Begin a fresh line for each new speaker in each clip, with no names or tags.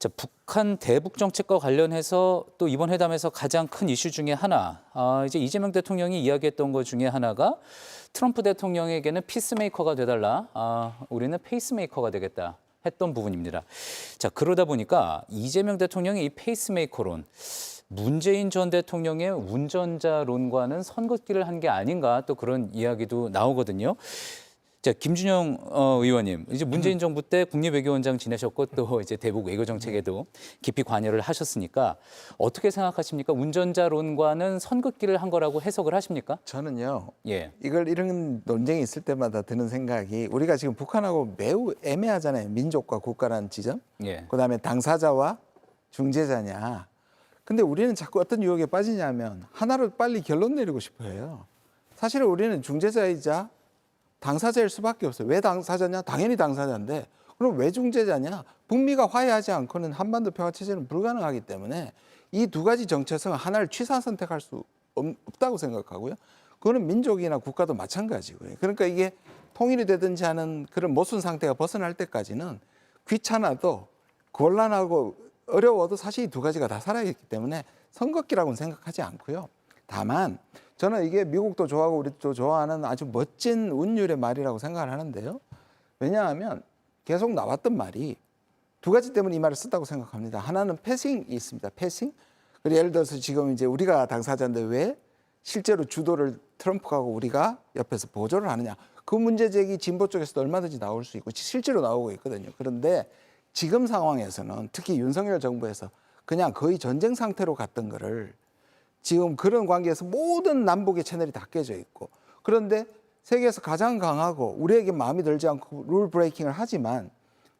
자, 북한 대북 정책과 관련해서 또 이번 회담에서 가장 큰 이슈 중에 하나, 이제 이재명 대통령이 이야기했던 것 중에 하나가 트럼프 대통령에게는 피스메이커가 돼달라, 우리는 페이스메이커가 되겠다 했던 부분입니다. 자, 그러다 보니까 이재명 대통령의 이 페이스메이커론, 문재인 전 대통령의 운전자론과는 선긋기를 한 게 아닌가, 또 그런 이야기도 나오거든요. 자, 김준영 의원님, 이제 문재인 정부 때 국립외교원장 지내셨고 또 이제 대북 외교 정책에도 깊이 관여를 하셨으니까 어떻게 생각하십니까? 운전자론과는 선긋기를 한 거라고 해석을 하십니까?
저는요.
예.
이런 논쟁이 있을 때마다 드는 생각이 우리가 지금 북한하고 매우 애매하잖아요. 민족과 국가라는 지점.
예.
그다음에 당사자와 중재자냐. 근데 우리는 자꾸 어떤 유혹에 빠지냐면 하나로 빨리 결론 내리고 싶어 해요. 사실은 우리는 중재자이자 당사자일 수밖에 없어요. 왜 당사자냐? 당연히 당사자인데 그럼 왜 중재자냐? 북미가 화해하지 않고는 한반도 평화체제는 불가능하기 때문에 이 두 가지 정체성은 하나를 취사 선택할 수 없다고 생각하고요. 그거는 민족이나 국가도 마찬가지고요. 그러니까 이게 통일이 되든지 하는 그런 모순 상태가 벗어날 때까지는 귀찮아도 곤란하고 어려워도 사실 이 두 가지가 다 살아있기 때문에 선긋기라고는 생각하지 않고요. 다만 저는 이게 미국도 좋아하고 우리도 좋아하는 아주 멋진 운율의 말이라고 생각을 하는데요. 왜냐하면 계속 나왔던 말이 두 가지 때문에 이 말을 썼다고 생각합니다. 하나는 패싱이 있습니다. 패싱. 그리고 예를 들어서 지금 이제 우리가 당사자인데 왜 실제로 주도를 트럼프하고 우리가 옆에서 보조를 하느냐. 그 문제 제기 진보 쪽에서도 얼마든지 나올 수 있고 실제로 나오고 있거든요. 그런데 지금 상황에서는 특히 윤석열 정부에서 그냥 거의 전쟁 상태로 갔던 거를 지금 그런 관계에서 모든 남북의 채널이 다 깨져 있고 그런데 세계에서 가장 강하고 우리에게 마음에 들지 않고 룰 브레이킹을 하지만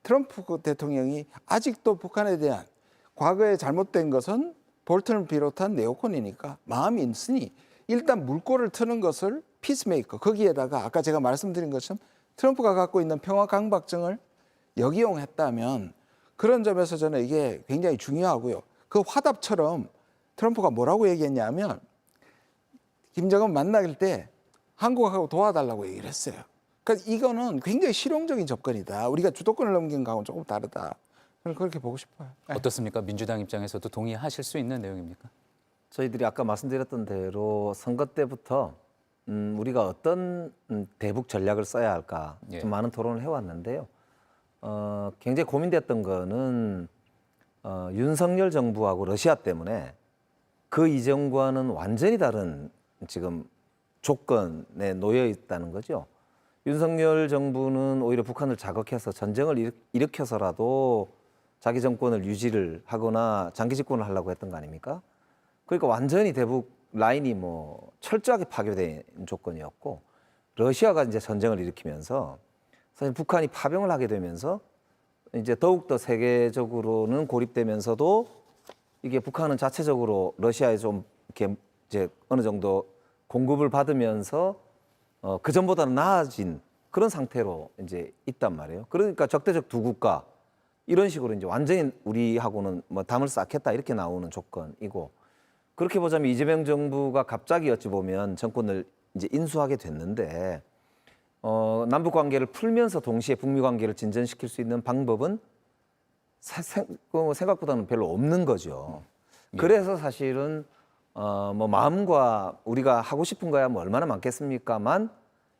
트럼프 대통령이 아직도 북한에 대한 과거에 잘못된 것은 볼튼을 비롯한 네오콘이니까 마음이 있으니 일단 물꼬를 트는 것을 피스메이커 거기에다가 아까 제가 말씀드린 것처럼 트럼프가 갖고 있는 평화 강박증을 역이용했다면 그런 점에서 저는 이게 굉장히 중요하고요. 그 화답처럼 트럼프가 뭐라고 얘기했냐면 김정은 만날 때 한국하고 도와달라고 얘기를 했어요. 그러니까 이거는 굉장히 실용적인 접근이다. 우리가 주도권을 넘긴 거하고는 조금 다르다. 저는 그렇게 보고 싶어요.
어떻습니까? 민주당 입장에서도 동의하실 수 있는 내용입니까?
저희들이 아까 말씀드렸던 대로 선거 때부터 우리가 어떤 대북 전략을 써야 할까
예.
좀 많은 토론을 해왔는데요. 굉장히 고민됐던 거는 윤석열 정부하고 러시아 때문에 그 이전과는 완전히 다른 지금 조건에 놓여 있다는 거죠. 윤석열 정부는 오히려 북한을 자극해서 전쟁을 일으켜서라도 자기 정권을 유지를 하거나 장기 집권을 하려고 했던 거 아닙니까? 그러니까 완전히 대북 라인이 뭐 철저하게 파괴된 조건이었고 러시아가 이제 전쟁을 일으키면서 사실 북한이 파병을 하게 되면서 이제 더욱더 세계적으로는 고립되면서도 이게 북한은 자체적으로 러시아에 좀 이렇게 이제 어느 정도 공급을 받으면서 그 전보다는 나아진 그런 상태로 이제 있단 말이에요. 그러니까 적대적 두 국가 이런 식으로 이제 완전히 우리하고는 뭐 담을 쌓겠다 이렇게 나오는 조건이고 그렇게 보자면 이재명 정부가 갑자기 어찌 보면 정권을 이제 인수하게 됐는데 남북 관계를 풀면서 동시에 북미 관계를 진전시킬 수 있는 방법은 생각보다는 별로 없는 거죠. 그래서 사실은 뭐 마음과 우리가 하고 싶은 거야 뭐 얼마나 많겠습니까만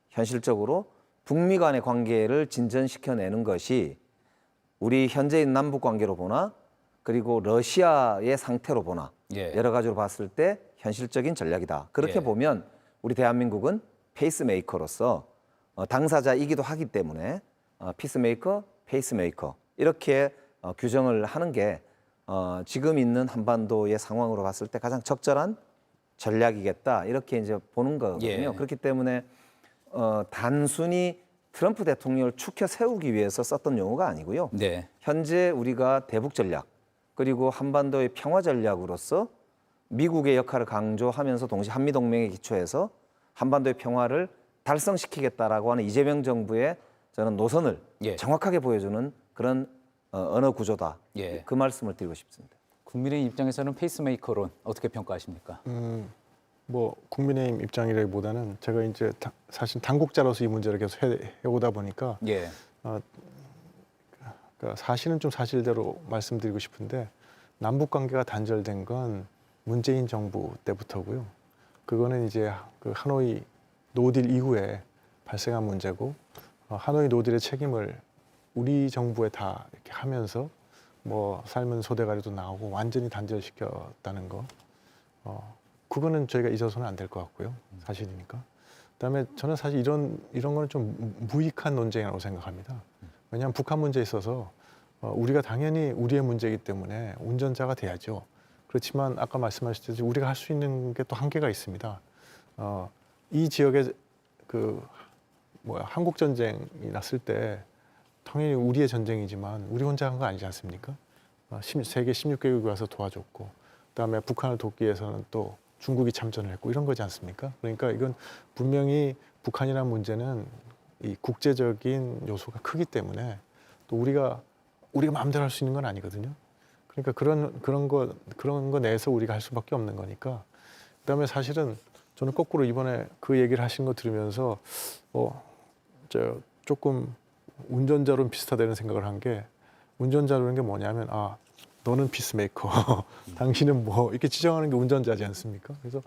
현실적으로 북미 간의 관계를 진전시켜내는 것이 우리 현재인 남북 관계로 보나 그리고 러시아의 상태로 보나
예.
여러 가지로 봤을 때 현실적인 전략이다. 그렇게
예.
보면 우리 대한민국은 페이스메이커로서 당사자이기도 하기 때문에 피스메이커, 페이스메이커 이렇게 규정을 하는 게 지금 있는 한반도의 상황으로 봤을 때 가장 적절한 전략이겠다 이렇게 이제 보는 거거든요.
예.
그렇기 때문에 단순히 트럼프 대통령을 추켜 세우기 위해서 썼던 용어가 아니고요.
네.
현재 우리가 대북 전략 그리고 한반도의 평화 전략으로서 미국의 역할을 강조하면서 동시에 한미 동맹에 기초해서 한반도의 평화를 달성시키겠다라고 하는 이재명 정부의 저는 노선을
예.
정확하게 보여주는 그런 언어 구조다.
예.
그 말씀을 드리고 싶습니다.
국민의 입장에서는 페이스메이커론 어떻게 평가하십니까?
뭐 국민의힘 입장이라기보다는 제가 이제 사실 당국자로서 이 문제를 계속 해오다 보니까
예.
그러니까 사실은 좀 사실대로 말씀드리고 싶은데 남북 관계가 단절된 건 문재인 정부 때부터고요. 그거는 이제 그 하노이 노딜 이후에 발생한 문제고 하노이 노딜의 책임을 우리 정부에 다 이렇게 하면서 뭐 삶은 소대가리도 나오고 완전히 단절시켰다는 거. 그거는 저희가 잊어서는 안 될 것 같고요. 사실이니까. 그다음에 저는 사실 이런 거는 좀 무익한 논쟁이라고 생각합니다. 왜냐하면 북한 문제에 있어서 우리가 당연히 우리의 문제이기 때문에 운전자가 돼야죠. 그렇지만 아까 말씀하셨듯이 우리가 할 수 있는 게 또 한계가 있습니다. 이 지역에 한국 전쟁이 났을 때 당연히 우리의 전쟁이지만 우리 혼자 한 거 아니지 않습니까? 세계 16개국이 와서 도와줬고 그다음에 북한을 돕기 위해서는 또 중국이 참전을 했고 이런 거지 않습니까? 그러니까 이건 분명히 북한이라는 문제는 이 국제적인 요소가 크기 때문에 또 우리가 마음대로 할 수 있는 건 아니거든요. 그러니까 그런 거 내에서 우리가 할 수밖에 없는 거니까. 그다음에 사실은 저는 거꾸로 이번에 그 얘기를 하신 거 들으면서 조금 운전자로는 비슷하다는 생각을 한 게 운전자라는 게 뭐냐면 너는 피스메이커, 당신은 뭐 이렇게 지정하는 게 운전자지 않습니까? 그래서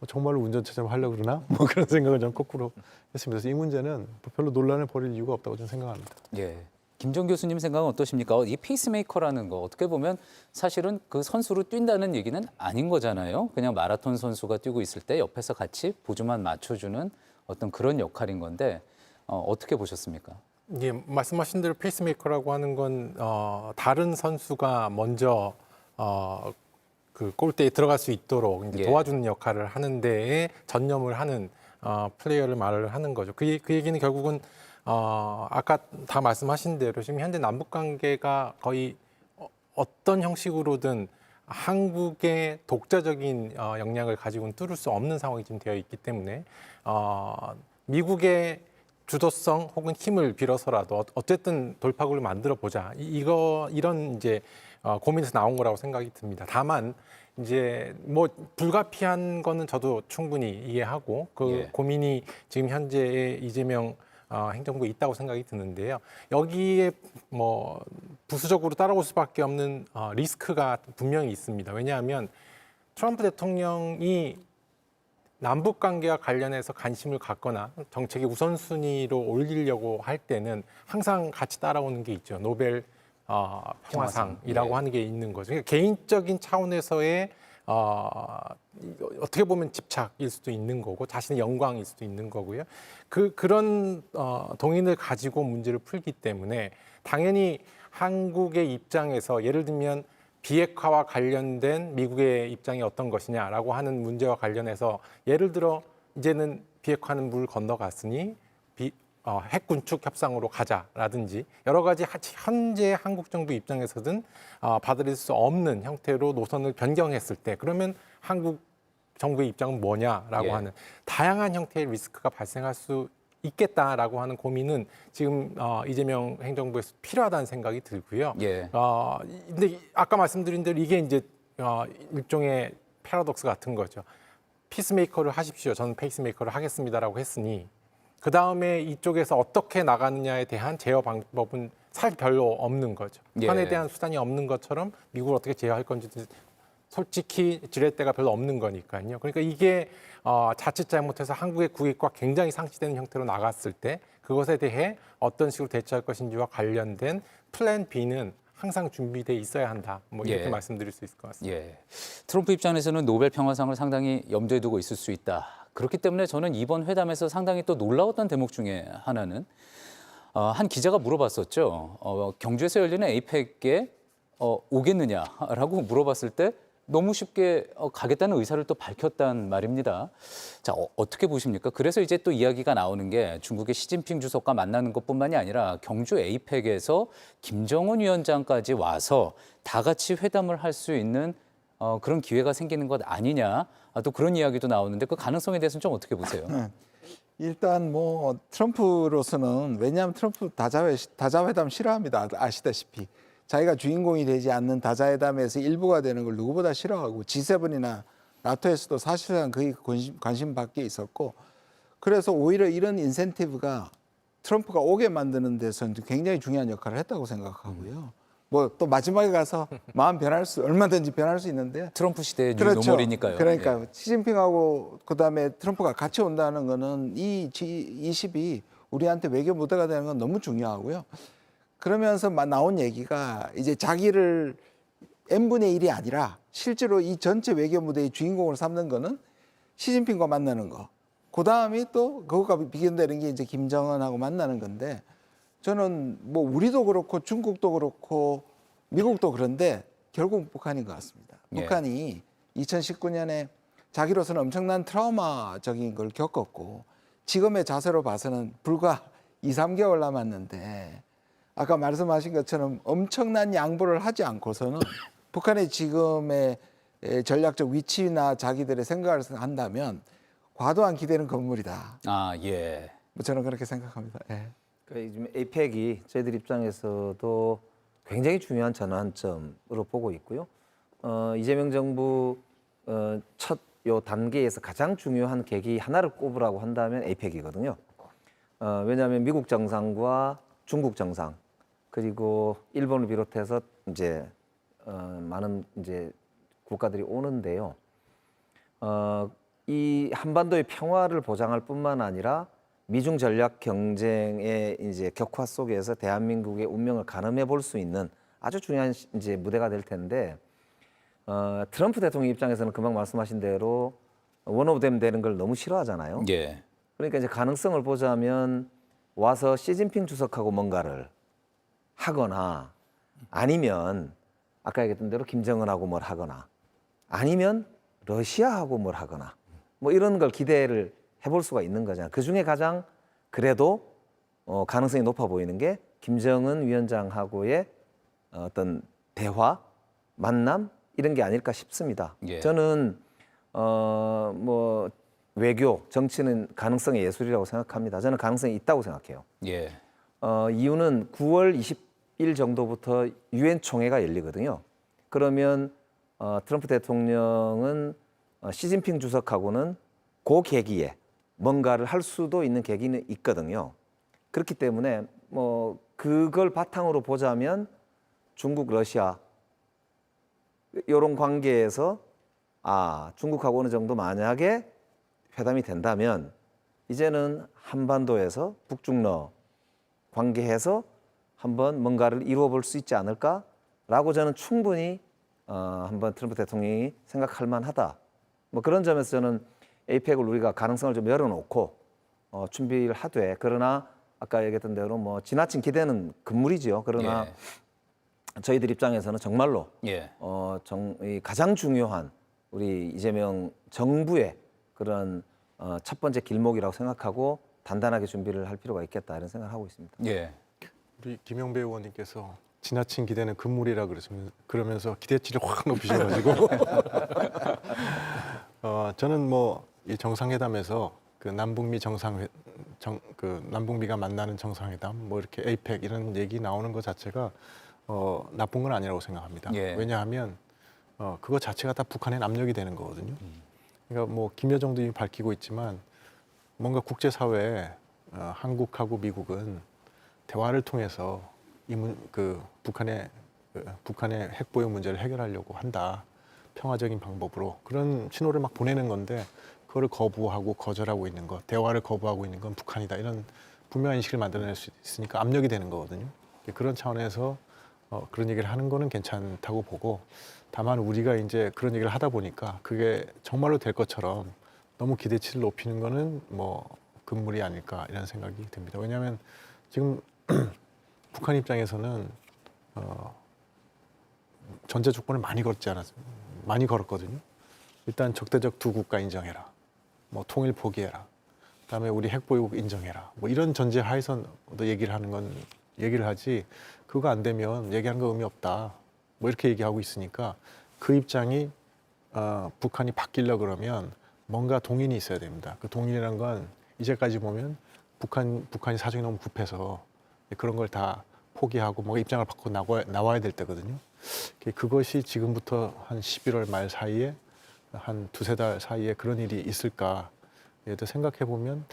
정말로 운전자 좀 하려고 그러나? 뭐 그런 생각을 좀 거꾸로 했습니다. 그래서 이 문제는 별로 논란을 벌일 이유가 없다고 저는 생각합니다.
예. 김정 교수님 생각은 어떠십니까? 이 페이스메이커라는 거 어떻게 보면 사실은 그 선수로 뛴다는 얘기는 아닌 거잖아요. 그냥 마라톤 선수가 뛰고 있을 때 옆에서 같이 보조만 맞춰주는 어떤 그런 역할인 건데 어떻게 보셨습니까?
예, 말씀하신 대로 페이스메이커라고 하는 건 다른 선수가 먼저 그 골대에 들어갈 수 있도록 이제
예.
도와주는 역할을 하는 데에 전념을 하는 플레이어를 말을 하는 거죠. 그 얘기는 결국은 아까 다 말씀하신 대로 지금 현재 남북 관계가 거의 어떤 형식으로든 한국의 독자적인 역량을 가지고는 뚫을 수 없는 상황이 지금 되어 있기 때문에 미국의 주도성 혹은 힘을 빌어서라도 어쨌든 돌파구를 만들어 보자. 이런 이제 고민에서 나온 거라고 생각이 듭니다. 다만 이제 뭐 불가피한 거는 저도 충분히 이해하고 그
예.
고민이 지금 현재의 이재명 행정부에 있다고 생각이 드는데요. 여기에 뭐 부수적으로 따라올 수밖에 없는 리스크가 분명히 있습니다. 왜냐하면 트럼프 대통령이 남북 관계와 관련해서 관심을 갖거나 정책의 우선순위로 올리려고 할 때는 항상 같이 따라오는 게 있죠. 노벨 평화상이라고
예.
하는 게 있는 거죠. 그러니까 개인적인 차원에서의 어떻게 보면 집착일 수도 있는 거고 자신의 영광일 수도 있는 거고요. 그런 동인을 가지고 문제를 풀기 때문에 당연히 한국의 입장에서 예를 들면 비핵화와 관련된 미국의 입장이 어떤 것이냐라고 하는 문제와 관련해서 예를 들어 이제는 비핵화는 물 건너갔으니 핵 군축 협상으로 가자라든지 여러 가지 현재 한국 정부 입장에서든 받아들일 수 없는 형태로 노선을 변경했을 때 그러면 한국 정부의 입장은 뭐냐라고
예.
하는 다양한 형태의 리스크가 발생할 수 있겠다라고 하는 고민은 지금 이재명 행정부에서 필요하다는 생각이 들고요.
예.
근데 아까 말씀드린 대로 이게 이제 일종의 패러독스 같은 거죠. 피스메이커를 하십시오. 저는 페이스메이커를 하겠습니다라고 했으니 그 다음에 이쪽에서 어떻게 나가느냐에 대한 제어 방법은 사실 별로 없는 거죠.
예.
편에 대한 수단이 없는 것처럼 미국을 어떻게 제어할 건지 솔직히 지렛대가 별로 없는 거니까요. 그러니까 이게 자칫 잘못해서 한국의 국익과 굉장히 상치되는 형태로 나갔을 때 그것에 대해 어떤 식으로 대처할 것인지와 관련된 플랜 B는 항상 준비돼 있어야 한다. 뭐 이렇게
예.
말씀드릴 수 있을 것 같습니다.
예. 트럼프 입장에서는 노벨 평화상을 상당히 염두에 두고 있을 수 있다. 그렇기 때문에 저는 이번 회담에서 상당히 또 놀라웠던 대목 중에 하나는 한 기자가 물어봤었죠. 경주에서 열리는 에이펙에 오겠느냐라고 물어봤을 때 너무 쉽게 가겠다는 의사를 또 밝혔단 말입니다. 자, 어떻게 보십니까? 그래서 이제 또 이야기가 나오는 게 중국의 시진핑 주석과 만나는 것뿐만이 아니라 경주 에이펙에서 김정은 위원장까지 와서 다 같이 회담을 할 수 있는 그런 기회가 생기는 것 아니냐. 또 그런 이야기도 나오는데 그 가능성에 대해서는 좀 어떻게 보세요?
일단 뭐 트럼프로서는 왜냐하면 트럼프 다자회담 싫어합니다. 아시다시피. 자기가 주인공이 되지 않는 다자회담에서 일부가 되는 걸 누구보다 싫어하고 G7이나 나토에서도 사실상 거의 관심 밖에 있었고 그래서 오히려 이런 인센티브가 트럼프가 오게 만드는 데서는 굉장히 중요한 역할을 했다고 생각하고요. 뭐 또 마지막에 가서 마음 얼마든지 변할 수 있는데
트럼프 시대의 뉴 노멀이니까요.
그러니까
예.
시진핑하고 그다음에 트럼프가 같이 온다는 거는 이 G20이 우리한테 외교 무대가 되는 건 너무 중요하고요. 그러면서 나온 얘기가 이제 자기를 n분의 1이 아니라 실제로 이 전체 외교 무대의 주인공을 삼는 거는 시진핑과 만나는 거. 그다음이 또 그것과 비견되는 게 이제 김정은하고 만나는 건데 저는 뭐 우리도 그렇고 중국도 그렇고 미국도 그런데 결국 북한인 것 같습니다.
예.
북한이 2019년에 자기로서는 엄청난 트라우마적인 걸 겪었고 지금의 자세로 봐서는 불과 2, 3개월 남았는데 아까 말씀하신 것처럼 엄청난 양보를 하지 않고서는 북한의 지금의 전략적 위치나 자기들의 생각을 한다면 과도한 기대는 건물이다.
아, 예.
뭐 저는 그렇게 생각합니다. 예.
지금 APEC이 저희들 입장에서도 굉장히 중요한 전환점으로 보고 있고요. 이재명 정부 첫 요 단계에서 가장 중요한 계기 하나를 꼽으라고 한다면 APEC이거든요. 왜냐하면 미국 정상과 중국 정상 그리고 일본을 비롯해서 이제 많은 이제 국가들이 오는데요. 이 한반도의 평화를 보장할 뿐만 아니라 미중 전략 경쟁의 이제 격화 속에서 대한민국의 운명을 가늠해 볼 수 있는 아주 중요한 이제 무대가 될 텐데 트럼프 대통령 입장에서는 금방 말씀하신 대로 원 오브 댐 되는 걸 너무 싫어하잖아요.
예.
그러니까 이제 가능성을 보자면 와서 시진핑 주석하고 뭔가를 하거나 아니면 아까 얘기했던 대로 김정은하고 뭘 하거나 아니면 러시아하고 뭘 하거나 뭐 이런 걸 기대를 해볼 수가 있는 거잖아요. 그 중에 가장 그래도 가능성이 높아 보이는 게 김정은 위원장하고의 어떤 대화, 만남 이런 게 아닐까 싶습니다.
예.
저는 뭐 외교, 정치는 가능성의 예술이라고 생각합니다. 저는 가능성이 있다고 생각해요.
예.
이유는 9월 20일 정도부터 유엔 총회가 열리거든요. 그러면 트럼프 대통령은 시진핑 주석하고는 그 계기에 뭔가를 할 수도 있는 계기는 있거든요. 그렇기 때문에 뭐 그걸 바탕으로 보자면 중국, 러시아 이런 관계에서 중국하고 어느 정도 만약에 회담이 된다면 이제는 한반도에서 북중러 관계해서 한번 뭔가를 이루어 볼 수 있지 않을까라고 저는 충분히 한번 트럼프 대통령이 생각할 만하다. 뭐 그런 점에서 저는 APEC을 우리가 가능성을 좀 열어놓고 준비를 하되 그러나 아까 얘기했던 대로 뭐 지나친 기대는 금물이죠. 그러나
예.
저희들 입장에서는 정말로
예.
이 가장 중요한 우리 이재명 정부의 그런 첫 번째 길목이라고 생각하고 단단하게 준비를 할 필요가 있겠다 이런 생각을 하고 있습니다.
예.
우리 김영배 의원님께서 지나친 기대는 금물이라 그러면서 기대치를 확 높이셔가지고 저는 뭐 이 정상회담에서 그 남북미 남북미가 만나는 정상회담 뭐 이렇게 APEC 이런 얘기 나오는 것 자체가 나쁜 건 아니라고 생각합니다.
예.
왜냐하면 그거 자체가 다 북한의 압력이 되는 거거든요. 그러니까 뭐 김여정도 이미 밝히고 있지만 뭔가 국제사회에 한국하고 미국은 대화를 통해서 북한의 핵보유 문제를 해결하려고 한다. 평화적인 방법으로 그런 신호를 막 보내는 건데 그거를 거부하고 거절하고 있는 것, 대화를 거부하고 있는 건 북한이다. 이런 분명한 인식을 만들어낼 수 있으니까 압력이 되는 거거든요. 그런 차원에서 그런 얘기를 하는 거는 괜찮다고 보고 다만 우리가 이제 그런 얘기를 하다 보니까 그게 정말로 될 것처럼 너무 기대치를 높이는 거는 뭐 금물이 아닐까 이런 생각이 듭니다. 왜냐하면 지금 북한 입장에서는 전제 조건을 많이 걸었거든요. 일단 적대적 두 국가 인정해라. 뭐 통일 포기해라. 그다음에 우리 핵보유국 인정해라. 뭐 이런 전제 하에서 얘기를 하지. 그거 안 되면 얘기하는 거 의미 없다. 뭐 이렇게 얘기하고 있으니까 그 입장이 북한이 바뀌려 그러면 뭔가 동인이 있어야 됩니다. 그 동인이란 건 이제까지 보면 북한이 사정이 너무 급해서 그런 걸 다 포기하고 뭔가 입장을 바꾸고 나와야 될 때거든요. 그것이 지금부터 한 11월 말 사이에 한 두세 달 사이에 그런 일이 있을까? 얘도 생각해 보면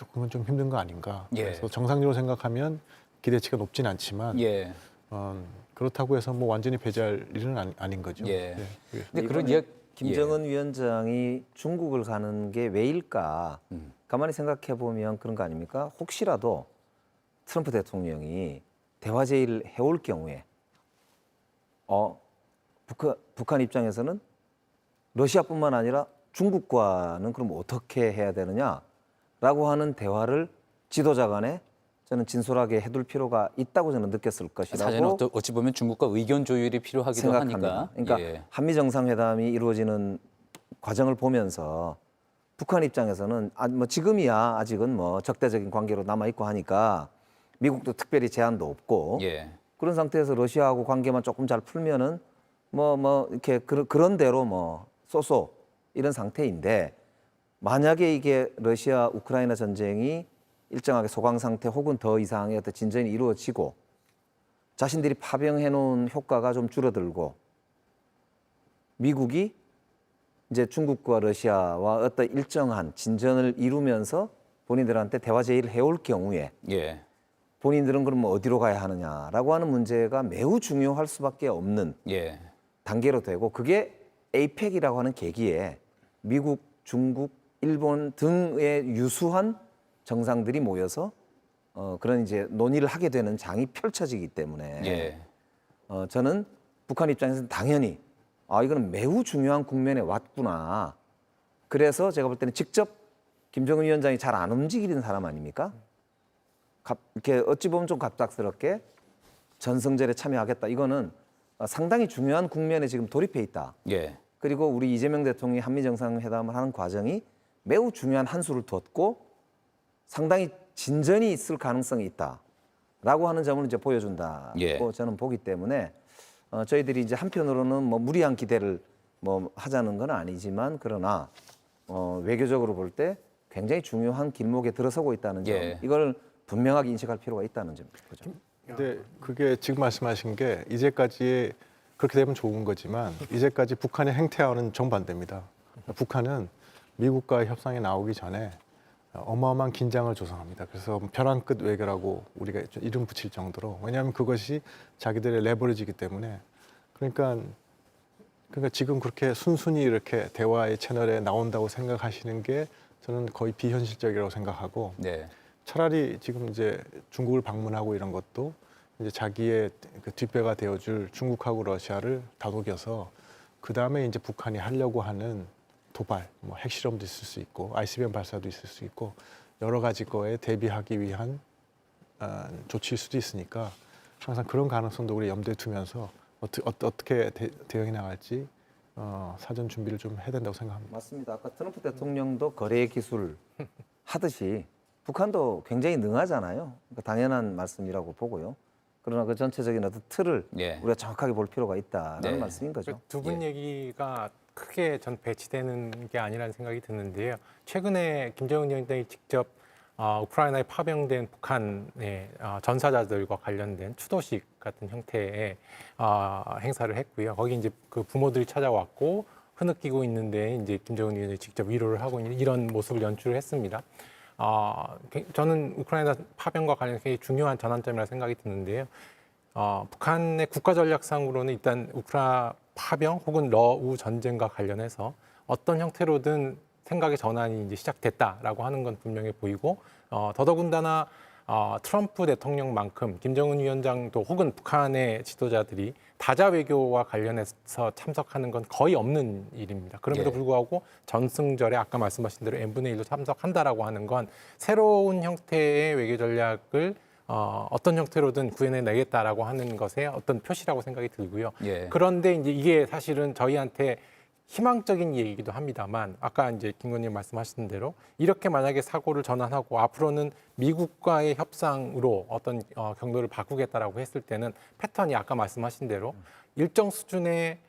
조금은 좀 힘든 거 아닌가.
예.
그래서 정상적으로 생각하면 기대치가 높진 않지만
예.
그렇다고 해서 뭐 완전히 배제할 일은 아닌 거죠.
예.
네.
근데 그런
이번에
이야기
김정은 위원장이 중국을 가는 게 왜일까? 가만히 생각해 보면 그런 거 아닙니까? 혹시라도 트럼프 대통령이 대화 제의를 해올 경우에 북한 입장에서는 러시아뿐만 아니라 중국과는 그럼 어떻게 해야 되느냐라고 하는 대화를 지도자 간에 저는 진솔하게 해둘 필요가 있다고 저는 느꼈을
사실은
것이라고
어찌 보면 중국과 의견 조율이 필요하기도
생각합니다.
하니까.
그러니까
예.
한미 정상회담이 이루어지는 과정을 보면서 북한 입장에서는 뭐 지금이야 아직은 뭐 적대적인 관계로 남아 있고 하니까 미국도 특별히 제한도 없고
예.
그런 상태에서 러시아하고 관계만 조금 잘 풀면은 뭐 이렇게 그런 대로 뭐 쏘쏘 이런 상태인데 만약에 이게 러시아 우크라이나 전쟁이 일정하게 소강 상태 혹은 더 이상의 어떤 진전이 이루어지고 자신들이 파병해 놓은 효과가 좀 줄어들고 미국이 이제 중국과 러시아와 어떤 일정한 진전을 이루면서 본인들한테 대화 제의를 해올 경우에
예.
본인들은 그럼 어디로 가야 하느냐라고 하는 문제가 매우 중요할 수밖에 없는
예.
단계로 되고 그게 에이펙이라고 하는 계기에 미국, 중국, 일본 등의 유수한 정상들이 모여서 그런 이제 논의를 하게 되는 장이 펼쳐지기 때문에
예.
저는 북한 입장에서는 당연히 이거는 매우 중요한 국면에 왔구나. 그래서 제가 볼 때는 직접 김정은 위원장이 잘 안 움직이는 사람 아닙니까? 이렇게 어찌 보면 좀 갑작스럽게 전승절에 참여하겠다. 이거는 상당히 중요한 국면에 지금 돌입해 있다.
예.
그리고 우리 이재명 대통령이 한미 정상회담을 하는 과정이 매우 중요한 한 수를 뒀고 상당히 진전이 있을 가능성이 있다라고 하는 점을 이제 보여준다고
예.
저는 보기 때문에 저희들이 이제 한편으로는 뭐 무리한 기대를 뭐 하자는 건 아니지만 그러나 외교적으로 볼 때 굉장히 중요한 길목에 들어서고 있다는 점
예.
이걸 분명하게 인식할 필요가 있다는 점이죠.
근데 그게 지금 말씀하신 게 이제까지 그렇게 되면 좋은 거지만 이제까지 북한의 행태와는 정반대입니다. 북한은 미국과의 협상에 나오기 전에 어마어마한 긴장을 조성합니다. 그래서 벼랑 끝 외교라고 우리가 이름 붙일 정도로 왜냐하면 그것이 자기들의 레버리지이기 때문에 그러니까 지금 그렇게 순순히 이렇게 대화의 채널에 나온다고 생각하시는 게 저는 거의 비현실적이라고 생각하고
네.
차라리 지금 이제 중국을 방문하고 이런 것도 이제 자기의 그 뒷배가 되어줄 중국하고 러시아를 다독여서 그 다음에 이제 북한이 하려고 하는 도발, 뭐 핵실험도 있을 수 있고 ICBM 발사도 있을 수 있고 여러 가지 거에 대비하기 위한 조치일 수도 있으니까 항상 그런 가능성도 우리 염두에 두면서 어떻게 대응해 나갈지 사전 준비를 좀 해야 된다고 생각합니다.
맞습니다. 아까 트럼프 대통령도 거래 기술 하듯이 북한도 굉장히 능하잖아요. 그러니까 당연한 말씀이라고 보고요. 그러나 그 전체적인 어떤 틀을
예.
우리가 정확하게 볼 필요가 있다는
네.
말씀인 거죠.
두 분 얘기가 크게 전 배치되는 게 아니라는 생각이 드는데요. 최근에 김정은 위원장이 직접 우크라이나에 파병된 북한의 전사자들과 관련된 추도식 같은 형태의 행사를 했고요. 거기 이제 그 부모들이 찾아왔고 흐느끼고 있는데 이제 김정은 위원장이 직접 위로를 하고 있는 이런 모습을 연출을 했습니다. 저는 우크라이나 파병과 관련해서 굉장히 중요한 전환점이라고 생각이 드는데요. 북한의 국가 전략상으로는 일단 우크라이나 파병 혹은 러우 전쟁과 관련해서 어떤 형태로든 생각의 전환이 이제 시작됐다라고 하는 건 분명해 보이고 더더군다나 트럼프 대통령만큼 김정은 위원장도 혹은 북한의 지도자들이 다자 외교와 관련해서 참석하는 건 거의 없는 일입니다. 그럼에도
예.
불구하고 전승절에 아까 말씀하신 대로 n분의 1로 참석한다라고 하는 건 새로운 형태의 외교 전략을 어떤 형태로든 구현해 내겠다라고 하는 것의 어떤 표시라고 생각이 들고요.
예.
그런데 이제 이게 사실은 저희한테 희망적인 얘기이기도 합니다만 아까 이제 김 의원님 말씀하신 대로 이렇게 만약에 사고를 전환하고 앞으로는 미국과의 협상으로 어떤 경로를 바꾸겠다라고 했을 때는 패턴이 아까 말씀하신 대로 일정 수준의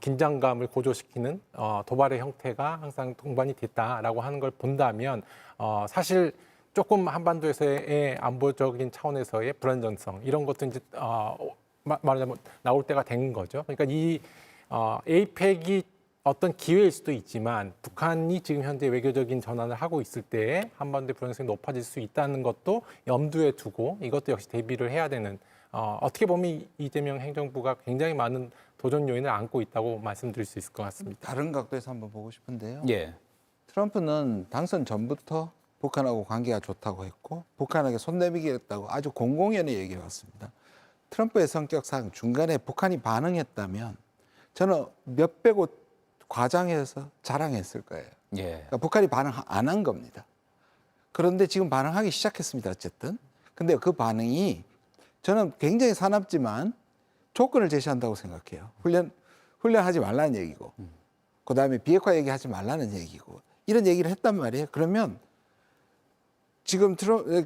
긴장감을 고조시키는 도발의 형태가 항상 동반이 됐다라고 하는 걸 본다면 사실 조금 한반도에서의 안보적인 차원에서의 불안정성 이런 것도 이제 말하자면 나올 때가 된 거죠. 그러니까 이 에이펙이 어떤 기회일 수도 있지만 북한이 지금 현재 외교적인 전환을 하고 있을 때 한반도의 불안정성이 높아질 수 있다는 것도 염두에 두고 이것도 역시 대비를 해야 되는 어떻게 보면 이재명 행정부가 굉장히 많은 도전 요인을 안고 있다고 말씀드릴 수 있을 것 같습니다.
다른 각도에서 한번 보고 싶은데요.
예.
트럼프는 당선 전부터 북한하고 관계가 좋다고 했고 북한에게 손 내밀겠다고 아주 공공연히 얘기해 왔습니다. 트럼프의 성격상 중간에 북한이 반응했다면 저는 몇백 옷 과장해서 자랑했을 거예요.
예.
그러니까 북한이 반응 안 한 겁니다. 그런데 지금 반응하기 시작했습니다. 어쨌든. 근데 그 반응이 저는 굉장히 사납지만 조건을 제시한다고 생각해요. 훈련하지 말라는 얘기고, 그다음에 비핵화 얘기하지 말라는 얘기고 이런 얘기를 했단 말이에요. 그러면 지금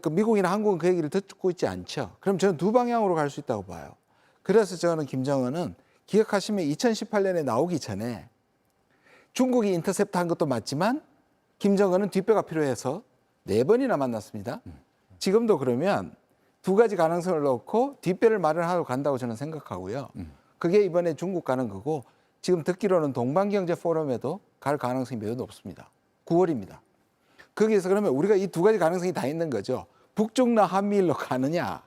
미국이나 한국은 그 얘기를 듣고 있지 않죠. 그럼 저는 두 방향으로 갈 수 있다고 봐요. 그래서 저는 김정은은 기억하시면 2018년에 나오기 전에 중국이 인터셉트 한 것도 맞지만 김정은은 뒷배가 필요해서 4번이나 만났습니다. 지금도 그러면 두 가지 가능성을 넣고 뒷배를 마련하러 간다고 저는 생각하고요. 그게 이번에 중국 가는 거고 지금 듣기로는 동방경제 포럼에도 갈 가능성이 매우 높습니다. 9월입니다. 거기에서 그러면 우리가 이 두 가지 가능성이 다 있는 거죠. 북중나 한미일로 가느냐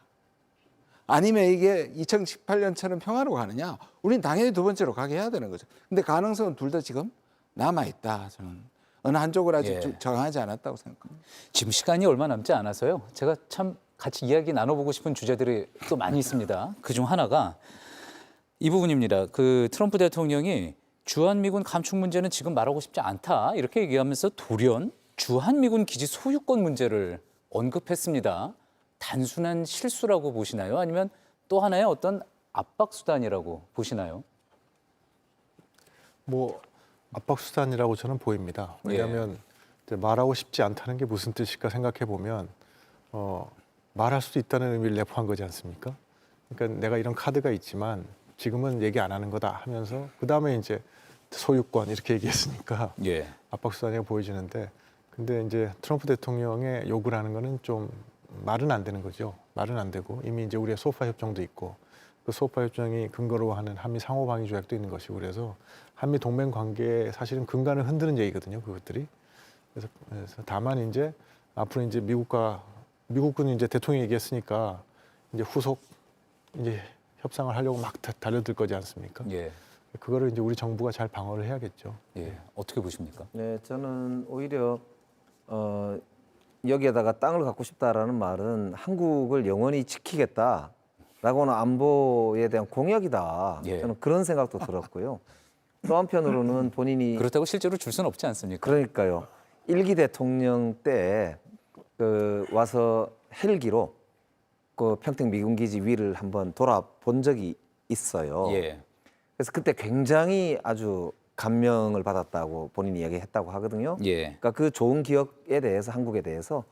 아니면 이게 2018년처럼 평화로 가느냐 우리는 당연히 두 번째로 가게 해야 되는 거죠. 근데 가능성은 둘 다 지금 남아있다. 저는 어느 한쪽을 아직
예.
정하지 않았다고 생각합니다.
지금 시간이 얼마 남지 않아서요. 제가 참 같이 이야기 나눠보고 싶은 주제들이 또 많이 있습니다. 그중 하나가 이 부분입니다. 그 트럼프 대통령이 주한미군 감축 문제는 지금 말하고 싶지 않다 이렇게 얘기하면서 돌연 주한미군 기지 소유권 문제를 언급했습니다. 단순한 실수라고 보시나요? 아니면 또 하나의 어떤 압박 수단이라고 보시나요?
뭐 압박 수단이라고 저는 보입니다. 왜냐하면 이제 말하고 싶지 않다는 게 무슨 뜻일까 생각해 보면 말할 수도 있다는 의미를 내포한 거지 않습니까? 그러니까 내가 이런 카드가 있지만 지금은 얘기 안 하는 거다 하면서 그 다음에 이제 소유권 이렇게 얘기했으니까
예.
압박 수단이라고 보여지는데 근데 이제 트럼프 대통령의 요구를 하는 거는 좀 말은 안 되는 거죠. 말은 안 되고 이미 이제 우리의 소파 협정도 있고 그 소파 협정이 근거로 하는 한미 상호 방위 조약도 있는 것이고 그래서 한미 동맹 관계에 사실은 근간을 흔드는 얘기거든요. 그것들이. 그래서 다만 이제 앞으로 이제 미국은 이제 대통령이 얘기했으니까 이제 후속 이제 협상을 하려고 막 달려들 거지 않습니까?
예.
그거를 이제 우리 정부가 잘 방어를 해야겠죠.
예. 어떻게 보십니까?
네, 저는 오히려 여기에다가 땅을 갖고 싶다라는 말은 한국을 영원히 지키겠다라고는 안보에 대한 공약이다.
예.
저는 그런 생각도 들었고요. 또 한편으로는 본인이
그렇다고 실제로 줄 수는 없지 않습니까?
그러니까요. 1기 대통령 때 그 와서 헬기로 그 평택 미군 기지 위를 한번 돌아본 적이 있어요.
예.
그래서 그때 굉장히 아주 감명을 받았다고 본인이 얘기했다고 하거든요.
예.
그러니까 그 좋은 기억에 대해서 한국에 대해서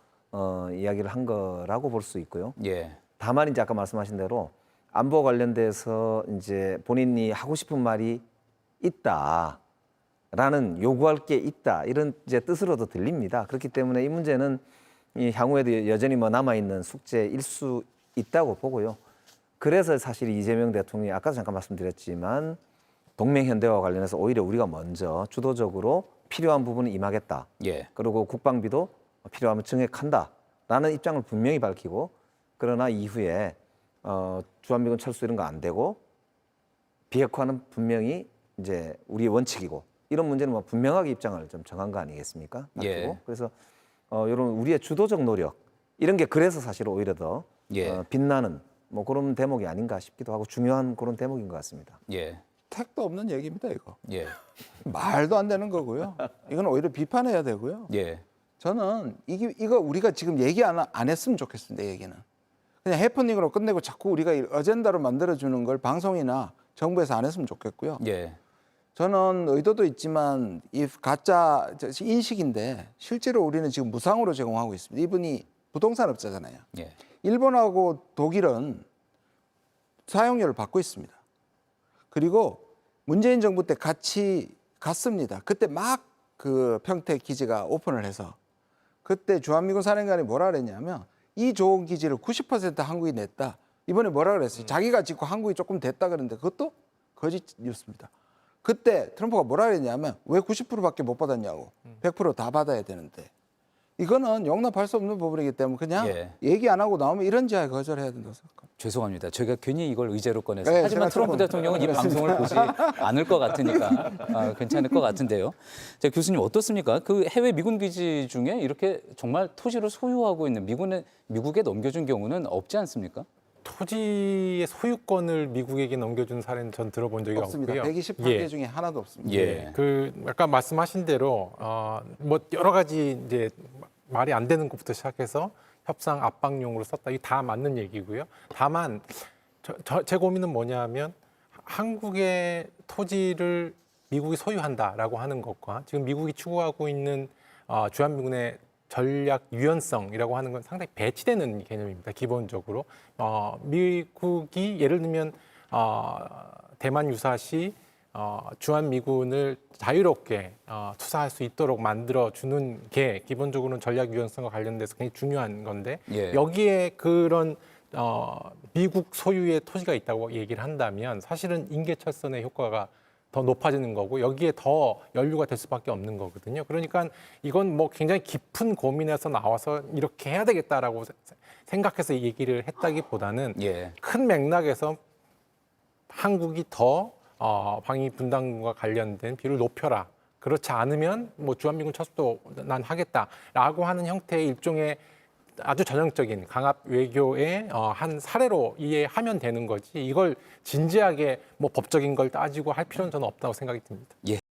이야기를 한 거라고 볼 수 있고요.
예.
다만 이제 아까 말씀하신 대로 안보 관련돼서 이제 본인이 하고 싶은 말이 있다라는 요구할 게 있다 이런 이제 뜻으로도 들립니다. 그렇기 때문에 이 문제는 이 향후에도 여전히 뭐 남아 있는 숙제일 수 있다고 보고요. 그래서 사실 이재명 대통령이 아까도 잠깐 말씀드렸지만 동맹 현대화 관련해서 오히려 우리가 먼저 주도적으로 필요한 부분은 임하겠다.
예.
그리고 국방비도 필요하면 증액한다라는 입장을 분명히 밝히고 그러나 이후에 주한미군 철수 이런 거 안 되고 비핵화는 분명히 이제 우리의 원칙이고 이런 문제는 뭐 분명하게 입장을 좀 정한 거 아니겠습니까?
예.
밝히고. 그래서 이런 우리의 주도적 노력 이런 게 그래서 사실 오히려 더
예.
빛나는 뭐 그런 대목이 아닌가 싶기도 하고 중요한 그런 대목인 것 같습니다.
예.
택도 없는 얘기입니다, 이거.
예.
말도 안 되는 거고요. 이건 오히려 비판해야 되고요.
예.
저는 이거 우리가 지금 얘기 안 했으면 좋겠습니다, 얘기는. 그냥 해프닝으로 끝내고 자꾸 우리가 어젠다로 만들어주는 걸 방송이나 정부에서 안 했으면 좋겠고요.
예.
저는 의도도 있지만 이 가짜 인식인데 실제로 우리는 지금 무상으로 제공하고 있습니다. 이분이 부동산 업자잖아요.
예.
일본하고 독일은 사용료를 받고 있습니다. 그리고 문재인 정부 때 같이 갔습니다. 그때 막 그 평택 기지가 오픈을 해서 그때 주한미군 사령관이 뭐라 그랬냐면 이 좋은 기지를 90% 한국이 냈다. 이번에 뭐라 그랬어요? 자기가 짓고 한국이 조금 됐다 그랬는데 그것도 거짓 뉴스입니다. 그때 트럼프가 뭐라 그랬냐면 왜 90%밖에 못 받았냐고. 100% 다 받아야 되는데. 이거는 용납할 수 없는 부분이기 때문에 그냥
예.
얘기 안 하고 나오면 이런 지하에 거절해야 된다고 생각합니다.
죄송합니다. 제가 괜히 이걸 의제로 꺼내서.
네,
하지만
제가
트럼프
조금
대통령은 이 방송을 보지 않을 것 같으니까 괜찮을 것 같은데요. 자, 교수님 어떻습니까? 그 해외 미군 기지 중에 이렇게 정말 토지를 소유하고 있는 미국에 넘겨준 경우는 없지 않습니까?
토지의 소유권을 미국에게 넘겨준 사례는 전 들어본 적이
없습니다.
없고요.
128개
예.
중에 하나도 없습니다.
예.
그 아까 말씀하신 대로 뭐 여러 가지 이제 말이 안 되는 것부터 시작해서 협상 압박용으로 썼다. 이게 다 맞는 얘기고요. 다만 제 고민은 뭐냐면 한국의 토지를 미국이 소유한다라고 하는 것과 지금 미국이 추구하고 있는 주한미군의 전략 유연성이라고 하는 건 상당히 배치되는 개념입니다. 기본적으로 미국이 예를 들면 대만 유사시 주한미군을 자유롭게 투사할 수 있도록 만들어주는 게 기본적으로는 전략 유연성과 관련돼서 굉장히 중요한 건데
예.
여기에 그런 미국 소유의 토지가 있다고 얘기를 한다면 사실은 인계철선의 효과가 더 높아지는 거고 여기에 더 연루가 될 수밖에 없는 거거든요. 그러니까 이건 뭐 굉장히 깊은 고민에서 나와서 이렇게 해야 되겠다라고 생각해서 얘기를 했다기보다는
예.
큰 맥락에서 한국이 더 방위 분담과 관련된 비율을 높여라. 그렇지 않으면 뭐 주한미군 철수도 난 하겠다라고 하는 형태의 일종의 아주 전형적인 강압 외교의 한 사례로 이해하면 되는 거지. 이걸 진지하게 뭐 법적인 걸 따지고 할 필요는 저는 없다고 생각이 듭니다.
예.